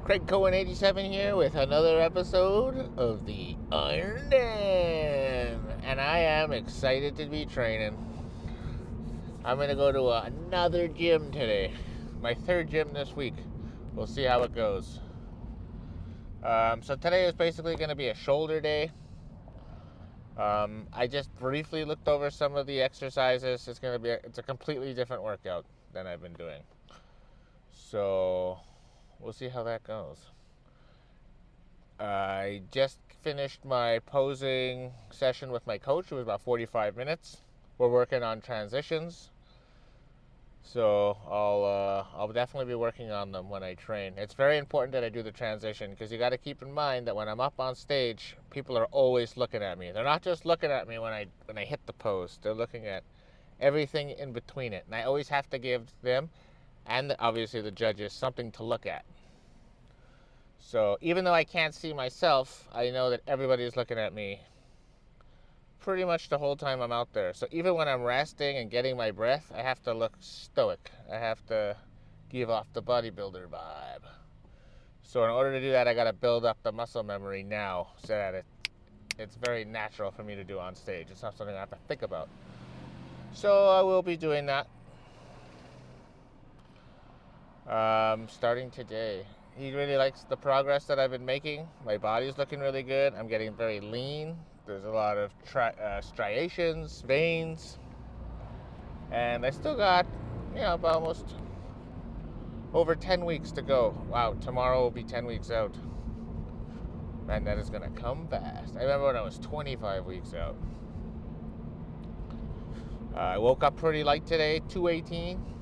Craig Cohen 87 here with another episode of the Iron Den. And I am excited to be training. I'm going to go to another gym today. My third gym this week. We'll see how it goes. So today is basically going to be a shoulder day. I just briefly looked over some of the exercises. It's a completely different workout than I've been doing. So we'll see how that goes. I just finished my posing session with my coach. It was about 45 minutes. We're working on transitions, so I'll definitely be working on them when I train. It's very important that I do the transition because you got to keep in mind that when I'm up on stage, people are always looking at me. They're not just looking at me when I hit the pose. They're looking at everything in between it, and I always have to give them and obviously the judges something to look at. So even though I can't see myself, I know that everybody is looking at me pretty much the whole time I'm out there. So even when I'm resting and getting my breath, I have to look stoic. I have to give off the bodybuilder vibe. So in order to do that, I got to build up the muscle memory now so that it's very natural for me to do on stage. It's not something I have to think about. So I will be doing that starting today. He really likes the progress that I've been making. My body's looking really good. I'm getting very lean. There's a lot of striations, veins, and I still got, about almost over 10 weeks to go. Wow, tomorrow will be 10 weeks out. Man, that is gonna come fast. I remember when I was 25 weeks out. I woke up pretty light today, 218.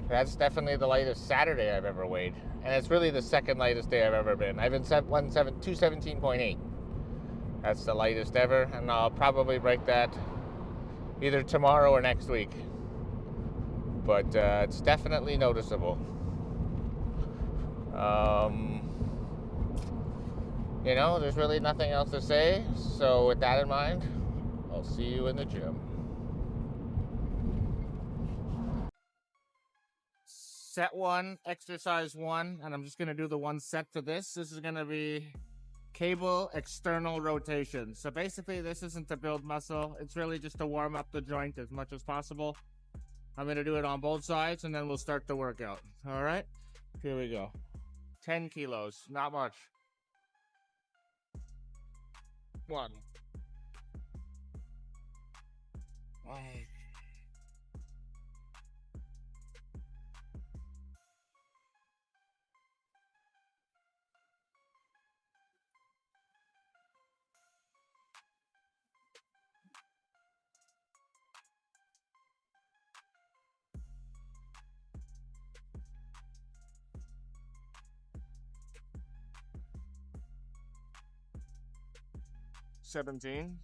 That's definitely the lightest Saturday I've ever weighed. And it's really the second lightest day I've ever been. I've been 217.8. That's the lightest ever, and I'll probably break that either tomorrow or next week. But it's definitely noticeable. There's really nothing else to say. So with that in mind, I'll see you in the gym. Set one, exercise one, and I'm just going to do the one set for this. This is going to be cable external rotation. So basically this isn't to build muscle. It's really just to warm up the joint as much as possible. I'm going to do it on both sides and then we'll start the workout. All right, here we go. 10 kilos, not much. 1. 17.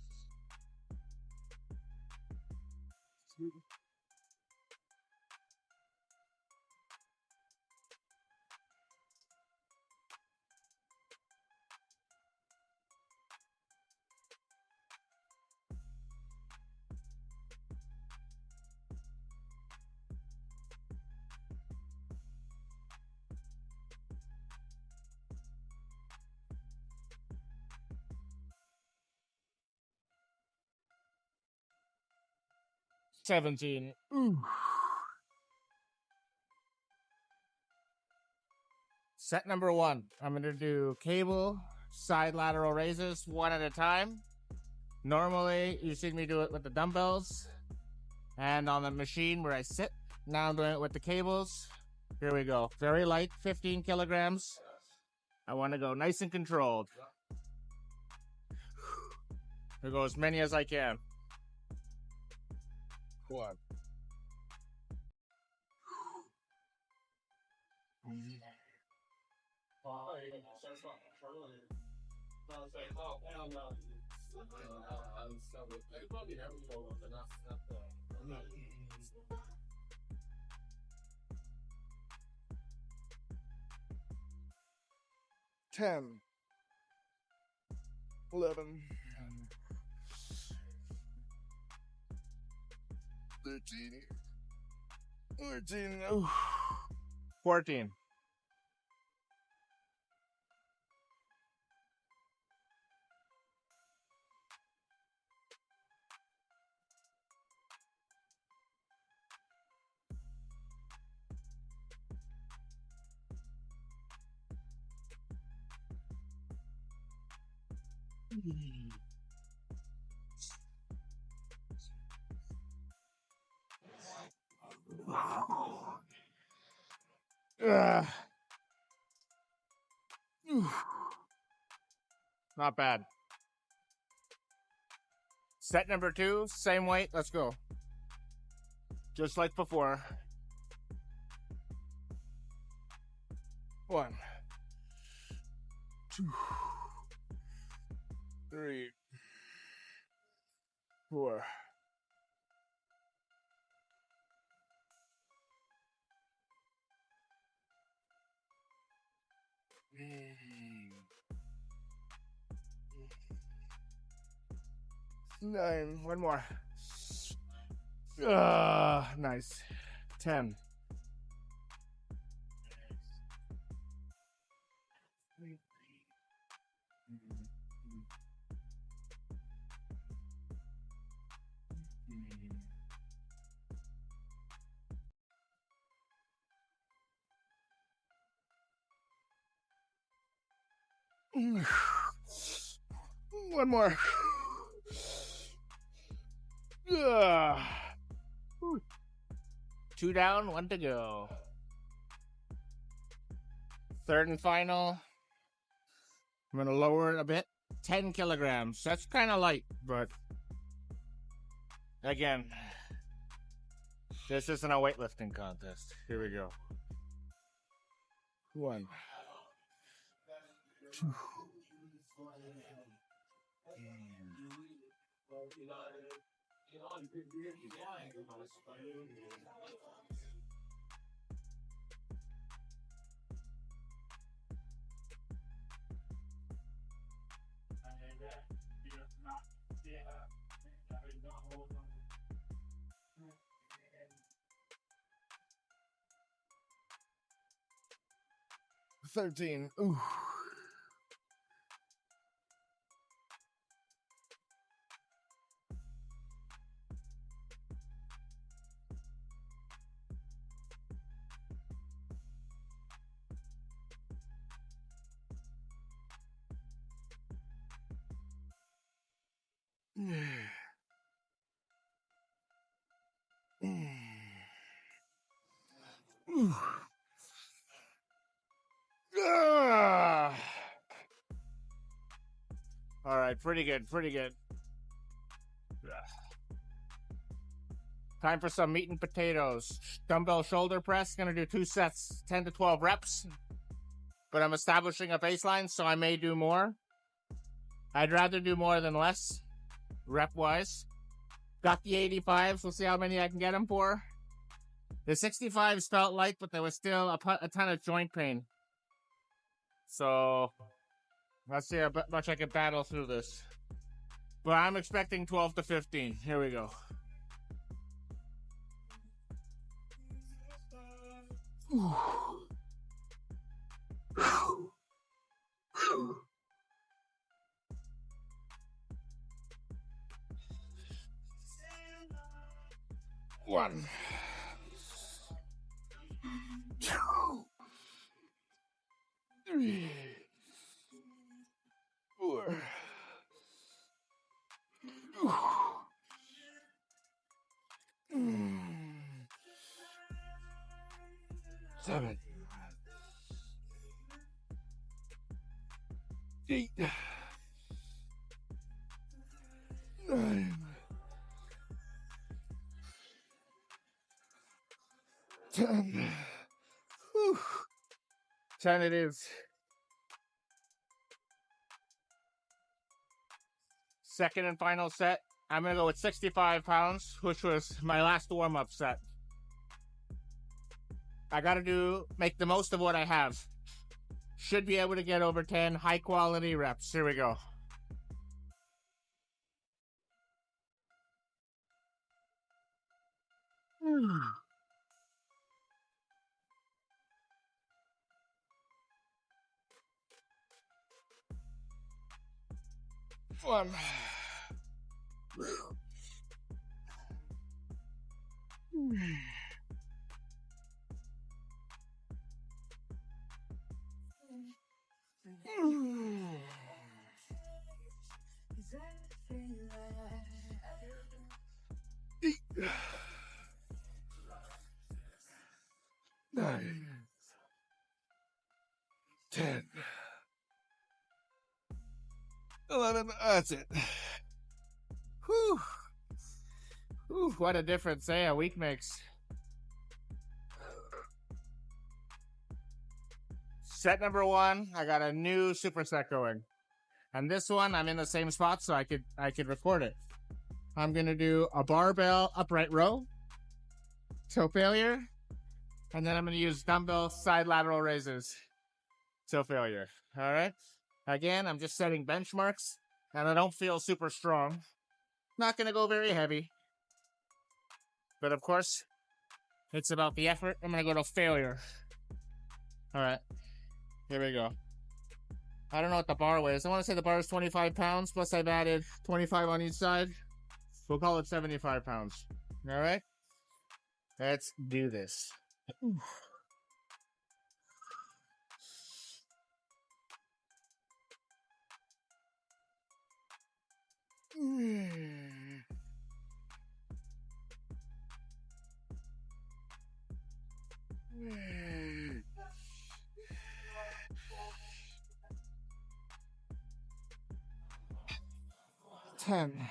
17. Ooh. Set number 1. I'm going to do cable side lateral raises one at a time. Normally, you see me do it with the dumbbells and on the machine where I sit. Now I'm doing it with the cables. Here we go. Very light, 15 kilograms. I want to go nice and controlled. Here go as many as I can. 1. 10. 11. 13. 14. Not bad. Set number 2, same weight. Let's go. Just like before. 1, 2, 3, 4. Nine. One more. Nice. 10. One more. 2 down, 1 to go. Third and final. I'm going to lower it a bit. 10 kilograms. That's kind of light, but again, this isn't a weightlifting contest. Here we go. 1, 2. 13. Ooh. All right, pretty good, pretty good. Time for some meat and potatoes. Dumbbell shoulder press, gonna do 2 sets, 10 to 12 reps. But I'm establishing a baseline, so I may do more. I'd rather do more than less, rep-wise. Got the 85s, we'll see how many I can get them for. The 65s felt light, but there was still a ton of joint pain. So, let's see how much I can battle through this. But I'm expecting 12 to 15. Here we go. One, 2, 3, 4, 7, 8, 9, 10. Whew. 10 it is. Second and final set. I'm going to go with 65 pounds, which was my last warm-up set. I got to make the most of what I have. Should be able to get over 10 high-quality reps. Here we go. One. 2. 11. That's it. Whew. Whew, what a difference, a week makes. Set number 1, I got a new superset going. And this one, I'm in the same spot, so I could record it. I'm gonna do a barbell upright row till failure, and then I'm gonna use dumbbell side lateral raises till failure. All right. Again, I'm just setting benchmarks, and I don't feel super strong. Not gonna go very heavy, but of course, it's about the effort. I'm gonna go to failure. All right. Here we go. I don't know what the bar weighs. I want to say the bar is 25 pounds, plus I've added 25 on each side. We'll call it 75 pounds. All right? Let's do this. Ooh. Ten.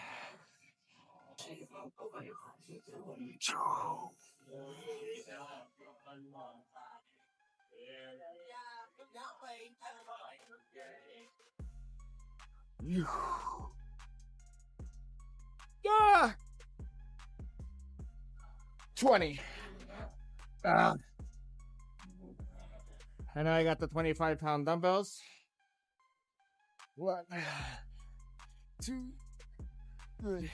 20. I know I got the 25-pound dumbbells. 1, 2, 3.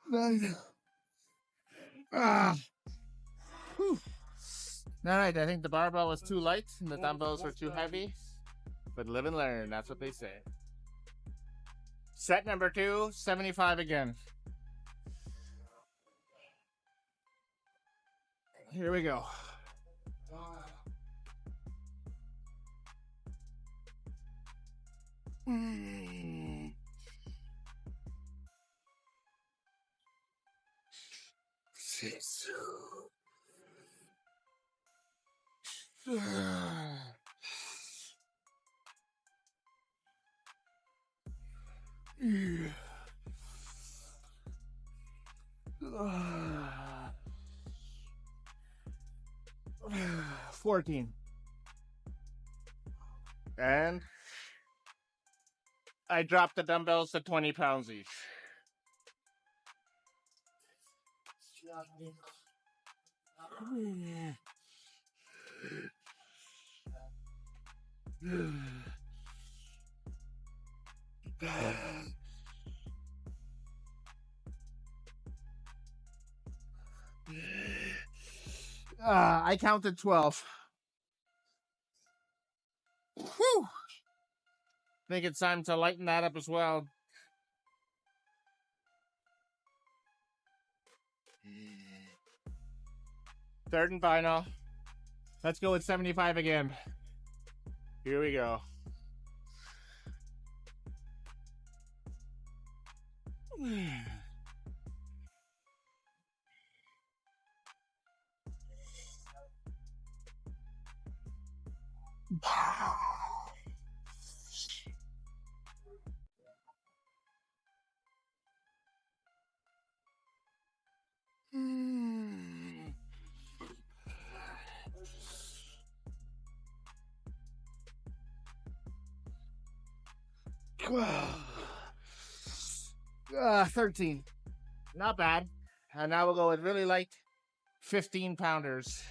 9. Whew. All right, I think the barbell was too light and the dumbbells were too heavy. But live and learn, that's what they say. Set number 2, 75 again. Here we go. Six. 14. And I dropped the dumbbells to 20 pounds each. I counted 12. Whew. I think it's time to lighten that up as well. Third and final. Let's go with 75 again. Here we go. Ah, 13. Not bad. And now we'll go with really light 15 pounders.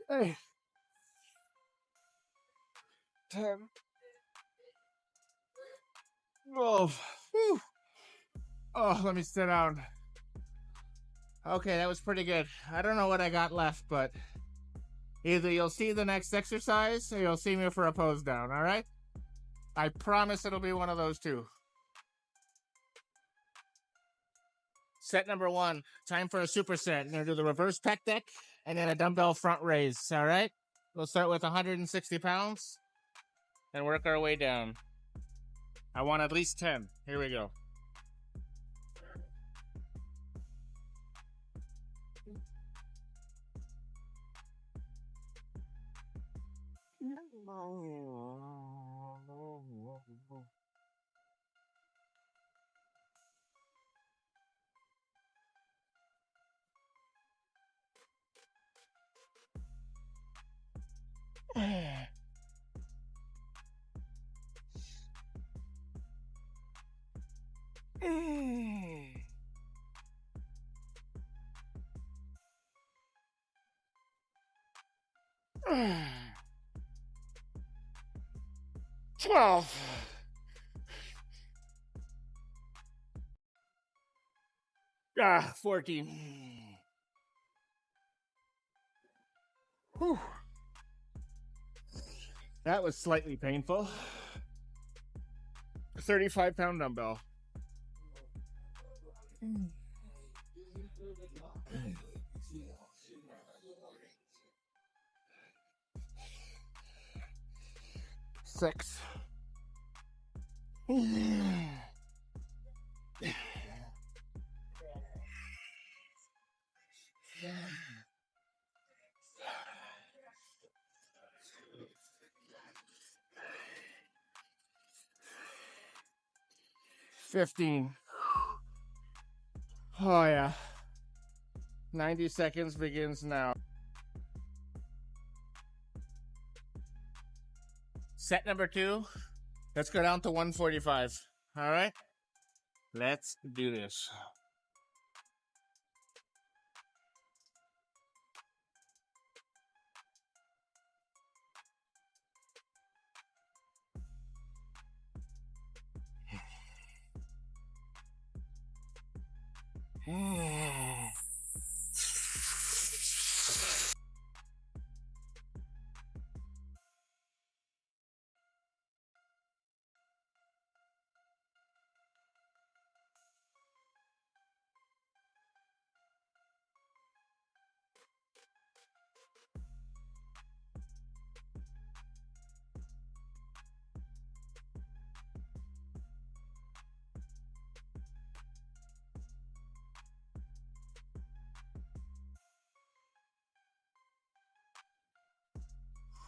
Hey. 10. 12. Whew. Oh, let me sit down. Okay, that was pretty good. I don't know what I got left, but either you'll see the next exercise or you'll see me for a pose down, all right? I promise it'll be one of those two. Set number 1, time for a superset. I'm gonna do the reverse pec deck and then a dumbbell front raise, all right? We'll start with 160 pounds and work our way down. I want at least 10. Here we go. Mm. 12. Ah, 14. Whew. That was slightly painful. 35-pound dumbbell. Six. 15. Oh yeah. 90 seconds begins now. Set number 2. Let's go down to 145. All right. Let's do this.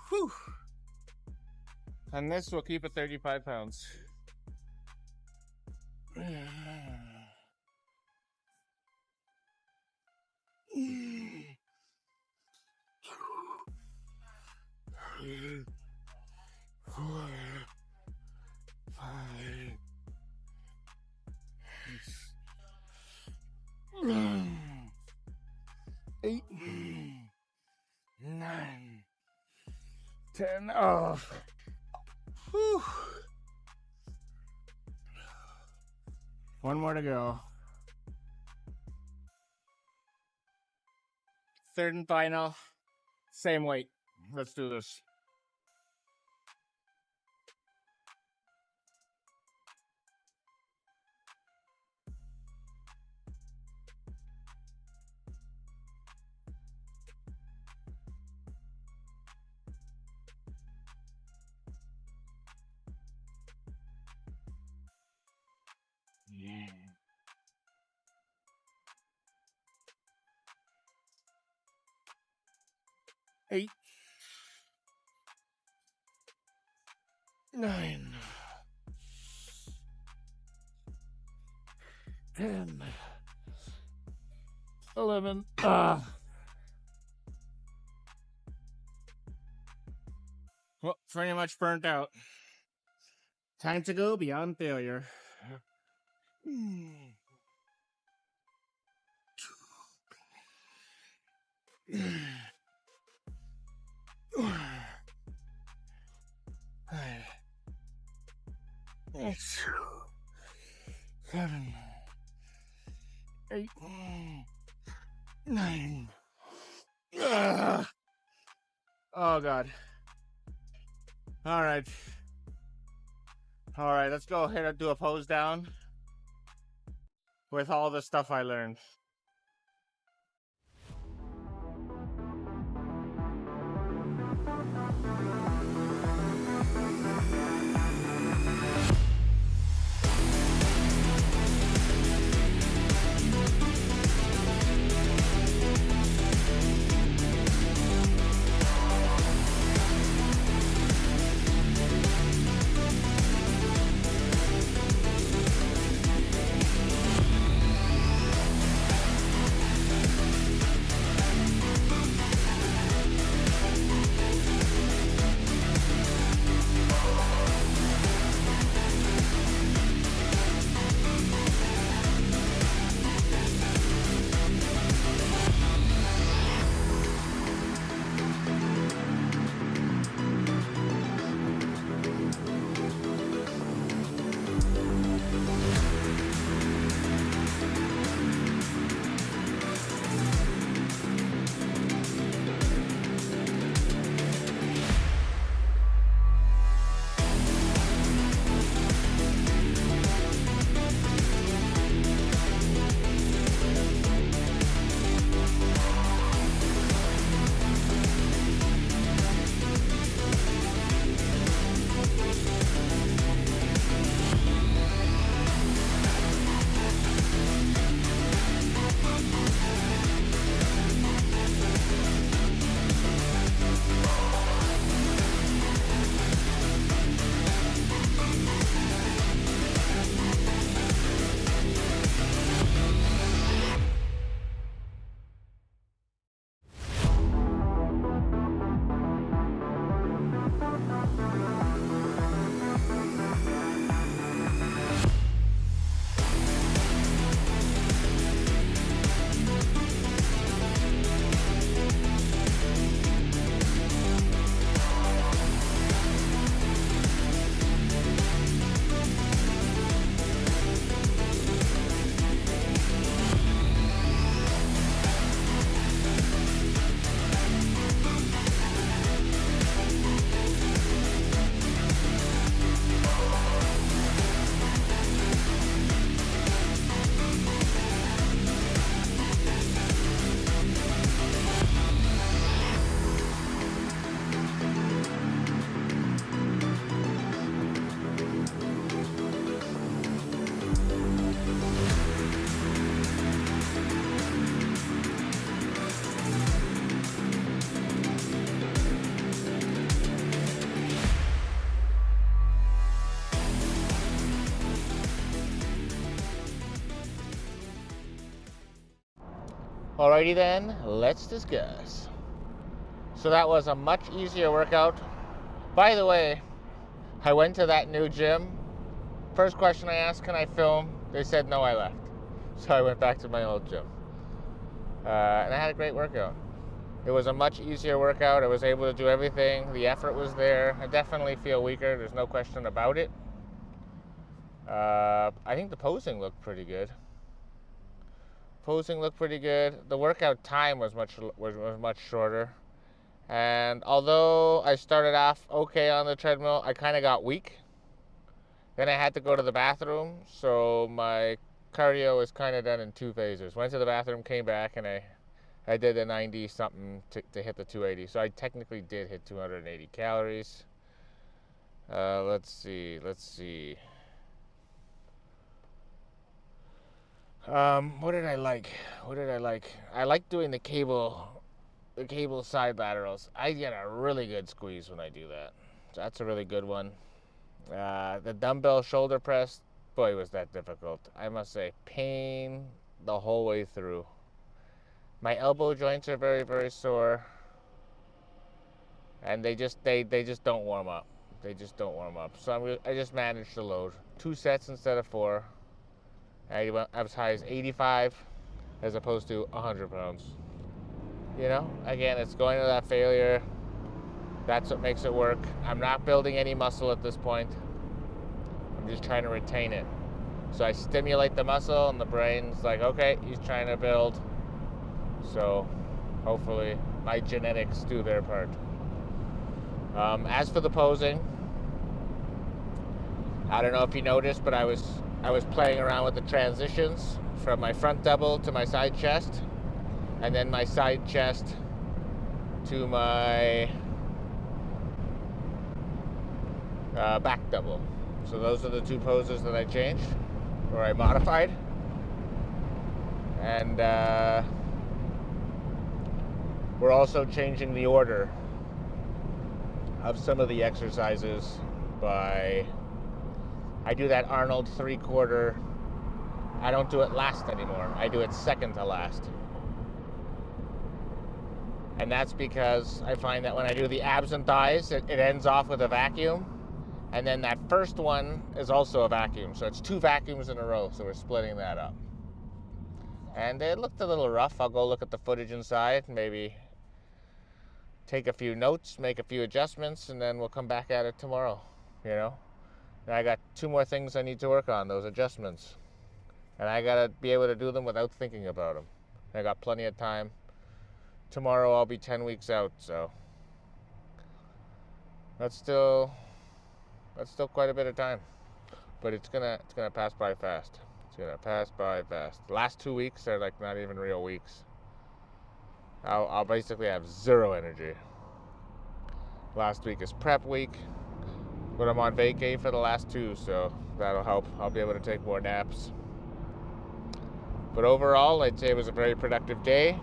Whew. And this will keep it 35 pounds. Four, 5, 8, 9, 10. Oh. Whew. One more to go. Third and final. Same weight. Let's do this. Yeah. 8, 9, 10, 11. Well, pretty much burnt out. Time to go beyond failure. Five, 6, 7, 8, 9. Oh God. All right. All right, let's go ahead and do a pose down with all the stuff I learned. Alrighty then, let's discuss. So that was a much easier workout. By the way, I went to that new gym. First question I asked, can I film? They said no, I left. So I went back to my old gym. And I had a great workout. It was a much easier workout. I was able to do everything. The effort was there. I definitely feel weaker. There's no question about it. I think the posing looked pretty good. The workout time was much shorter. And although I started off okay on the treadmill, I kind of got weak. Then I had to go to the bathroom, so my cardio was kind of done in two phases. Went to the bathroom, came back, and I did a 90 something to hit the 280. So I technically did hit 280 calories. Let's see. What did I like? I like doing the cable side laterals. I get a really good squeeze when I do that. So that's a really good one. The dumbbell shoulder press, boy, was that difficult. I must say, pain the whole way through. My elbow joints are very, very sore, and they just don't warm up. So I just managed to load 2 sets instead of 4. I went as high as 85 as opposed to 100 pounds. Again, it's going to that failure. That's what makes it work. I'm not building any muscle at this point. I'm just trying to retain it. So I stimulate the muscle, and the brain's like, okay, he's trying to build. So hopefully my genetics do their part. As for the posing, I don't know if you noticed, but I was playing around with the transitions from my front double to my side chest, and then my side chest to my back double. So those are the 2 poses that I changed, or I modified. And we're also changing the order of some of the exercises I do that Arnold 3/4. I don't do it last anymore. I do it second to last. And that's because I find that when I do the abs and thighs, it ends off with a vacuum. And then that first one is also a vacuum. So it's 2 vacuums in a row. So we're splitting that up. And it looked a little rough. I'll go look at the footage inside, maybe take a few notes, make a few adjustments, and then we'll come back at it tomorrow. And I got 2 more things I need to work on, those adjustments. And I got to be able to do them without thinking about them. I got plenty of time. Tomorrow I'll be 10 weeks out, so that's still quite a bit of time. But it's gonna pass by fast. The last 2 weeks are like not even real weeks. I'll basically have 0 energy. Last week is prep week, but I'm on vacay for the last 2, so that'll help. I'll be able to take more naps. But overall, I'd say it was a very productive day.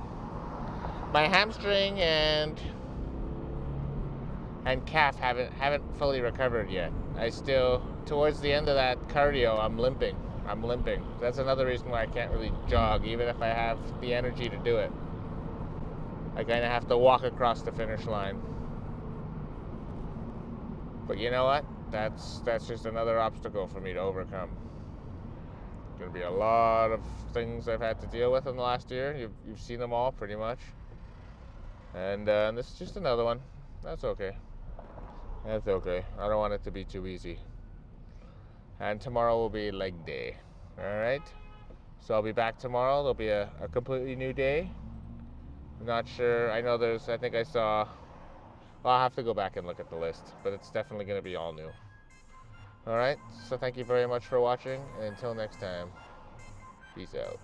My hamstring and calf haven't fully recovered yet. I still, towards the end of that cardio, I'm limping. That's another reason why I can't really jog, even if I have the energy to do it. I kind of have to walk across the finish line. But you know what? That's just another obstacle for me to overcome. Going to be a lot of things I've had to deal with in the last year. You've seen them all pretty much. And this is just another one. That's okay. I don't want it to be too easy. And tomorrow will be leg day. Alright? So I'll be back tomorrow. There'll be a completely new day. I'm not sure. I know I think I saw. Well, I'll have to go back and look at the list. But it's definitely going to be all new. Alright? So thank you very much for watching. And until next time, peace out.